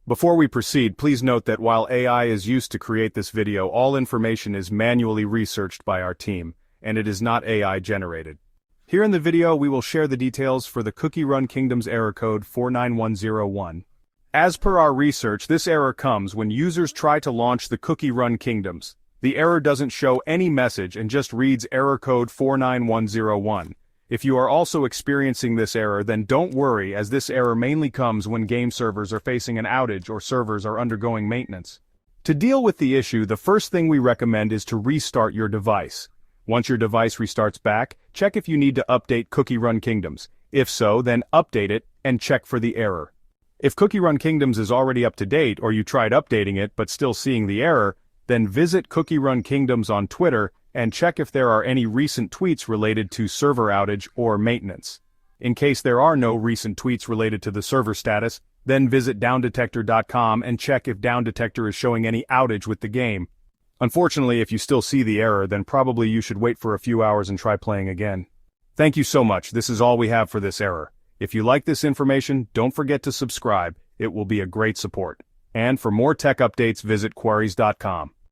Before we proceed, please note that while AI is used to create this video, all information is manually researched by our team, and it is not AI generated. Here in the video we will share the details for the Cookie Run Kingdoms error code 49101. As per our research, this error comes when users try to launch the Cookie Run Kingdoms. The error doesn't show any message and just reads error code 49101. If you are also experiencing this error, then don't worry, as this error mainly comes when game servers are facing an outage or servers are undergoing maintenance. To deal with the issue, the first thing we recommend is to restart your device. Once your device restarts back, check if you need to update Cookie Run Kingdoms. If so, then update it and check for the error. If Cookie Run Kingdoms is already up to date or you tried updating it but still seeing the error, then visit Cookie Run Kingdoms on Twitter and check if there are any recent tweets related to server outage or maintenance. In case there are no recent tweets related to the server status, then visit downdetector.com and check if downdetector is showing any outage with the game. Unfortunately, if you still see the error, then probably you should wait for a few hours and try playing again. Thank you so much. This is all we have for this error. If you like this information, don't forget to subscribe. It will be a great support. And for more tech updates, visit quarries.com.